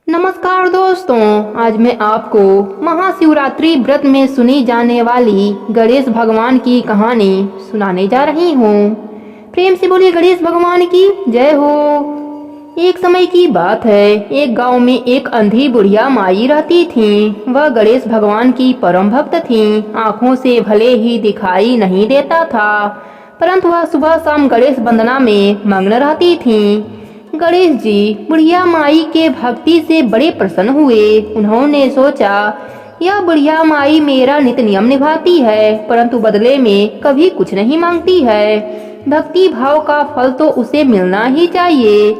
नमस्कार दोस्तों, आज मैं आपको महाशिवरात्रि व्रत में सुनी जाने वाली गणेश भगवान की कहानी सुनाने जा रही हूँ। प्रेम से बोलिए गणेश भगवान की जय हो। एक समय की बात है, एक गांव में एक अंधी बुढ़िया माई रहती थी। वह गणेश भगवान की परम भक्त थी। आंखों से भले ही दिखाई नहीं देता था, परंतु वह सुबह शाम गणेश वंदना में मग्न रहती थी। गणेश जी बुढ़िया माई के भक्ति से बड़े प्रसन्न हुए। उन्होंने सोचा, यह बुढ़िया माई मेरा नित्य नियम निभाती है, परंतु बदले में कभी कुछ नहीं मांगती है। भक्ति भाव का फल तो उसे मिलना ही चाहिए।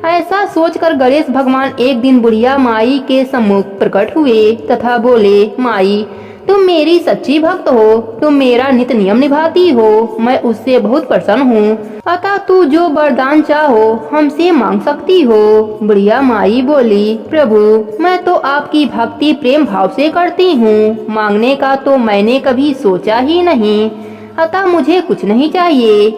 ऐसा सोचकर गणेश भगवान एक दिन बुढ़िया माई के सम्मुख प्रकट हुए तथा बोले, माई तुम मेरी सच्ची भक्त हो, तुम मेरा नित्य नियम निभाती हो, मैं उससे बहुत प्रसन्न हूँ। अतः तू जो वरदान चाहो हमसे मांग सकती हो। बुढ़िया माई बोली, प्रभु मैं तो आपकी भक्ति प्रेम भाव से करती हूँ, मांगने का तो मैंने कभी सोचा ही नहीं, अतः मुझे कुछ नहीं चाहिए।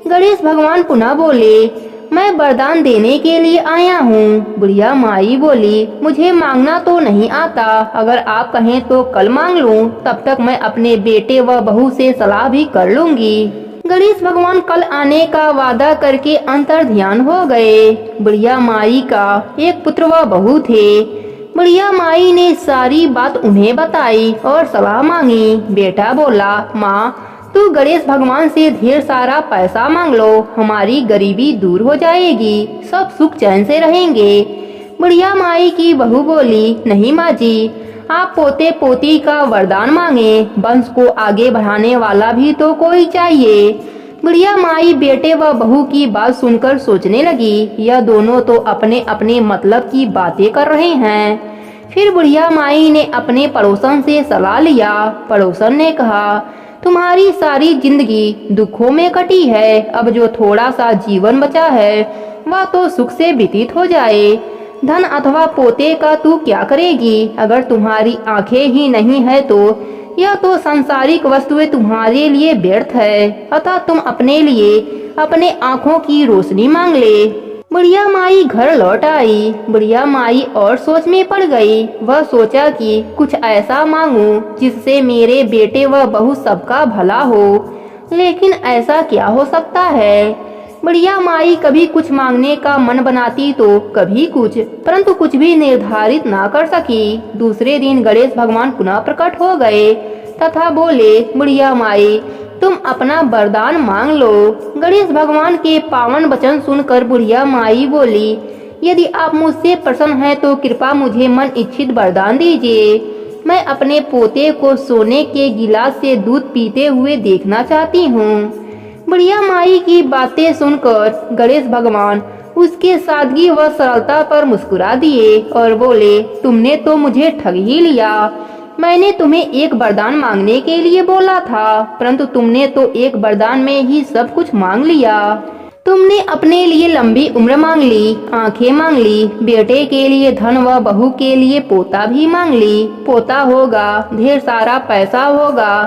गणेश भगवान पुनः बोले, मैं वरदान देने के लिए आया हूँ। बुढ़िया माई बोली, मुझे मांगना तो नहीं आता, अगर आप कहें तो कल मांग लूँ, तब तक मैं अपने बेटे व बहू से सलाह भी कर लूंगी। गणेश भगवान कल आने का वादा करके अंतर ध्यान हो गए। बुढ़िया माई का एक पुत्र व बहू थे। बुढ़िया माई ने सारी बात उन्हें बताई और सलाह मांगी। बेटा बोला, माँ तू गणेश भगवान से ढेर सारा पैसा मांग लो, हमारी गरीबी दूर हो जाएगी, सब सुख चैन से रहेंगे। बुढ़िया माई की बहू बोली, नहीं माँ जी, आप पोते पोती का वरदान मांगे, वंश को आगे बढ़ाने वाला भी तो कोई चाहिए। बुढ़िया माई बेटे व बहू की बात सुनकर सोचने लगी, यह दोनों तो अपने अपने मतलब की बातें कर रहे हैं। फिर बुढ़िया माई ने अपने पड़ोसन से सलाह लिया। पड़ोसन ने कहा, तुम्हारी सारी जिंदगी दुखों में कटी है, अब जो थोड़ा सा जीवन बचा है वह तो सुख से व्यतीत हो जाए। धन अथवा पोते का तू क्या करेगी, अगर तुम्हारी आंखें ही नहीं है तो यह तो सांसारिक वस्तुएं तुम्हारे लिए व्यर्थ है, अतः तुम अपने लिए अपने आंखों की रोशनी मांग ले। बुढ़िया माई घर लौट आई। बुढ़िया माई और सोच में पड़ गई। वह सोचा कि कुछ ऐसा मांगूं जिससे मेरे बेटे व बहू सबका भला हो, लेकिन ऐसा क्या हो सकता है। बुढ़िया माई कभी कुछ मांगने का मन बनाती तो कभी कुछ, परंतु कुछ भी निर्धारित ना कर सकी। दूसरे दिन गणेश भगवान पुनः प्रकट हो गए तथा बोले, बुढ़िया माई तुम अपना वरदान मांग लो। गणेश भगवान के पावन वचन सुनकर बुढ़िया माई बोली, यदि आप मुझसे प्रसन्न हैं तो कृपा मुझे मन इच्छित वरदान दीजिए। मैं अपने पोते को सोने के गिलास से दूध पीते हुए देखना चाहती हूँ। बुढ़िया माई की बातें सुनकर गणेश भगवान उसके सादगी व सरलता पर मुस्कुरा दिए और बोले, तुमने तो मुझे ठग ही लिया। मैंने तुम्हें एक वरदान मांगने के लिए बोला था, परंतु तुमने तो एक वरदान में ही सब कुछ मांग लिया। तुमने अपने लिए लंबी उम्र मांग ली, आंखें मांग ली, बेटे के लिए धन व बहू के लिए पोता भी मांग ली। पोता होगा, ढेर सारा पैसा होगा,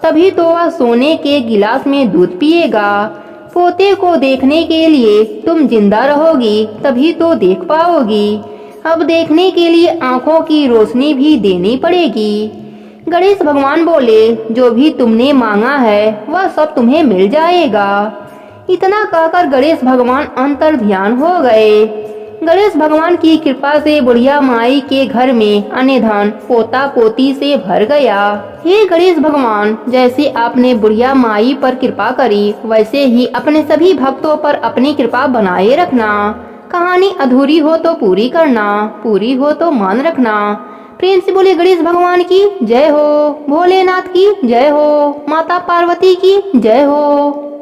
तभी तो वह सोने के गिलास में दूध पिएगा। पोते को देखने के लिए तुम जिंदा रहोगी, तभी तो देख पाओगी। अब देखने के लिए आंखों की रोशनी भी देनी पड़ेगी। गणेश भगवान बोले, जो भी तुमने मांगा है वह सब तुम्हें मिल जाएगा। इतना कहकर गणेश भगवान अंतर ध्यान हो गए। गणेश भगवान की कृपा से बुढ़िया माई के घर में अन्न धन पोता पोती से भर गया। हे गणेश भगवान, जैसे आपने बुढ़िया माई पर कृपा करी, वैसे ही अपने सभी भक्तों पर अपनी कृपा बनाए रखना। कहानी अधूरी हो तो पूरी करना, पूरी हो तो मान रखना। प्रेम से बोले गणेश भगवान की जय हो, भोलेनाथ की जय हो, माता पार्वती की जय हो।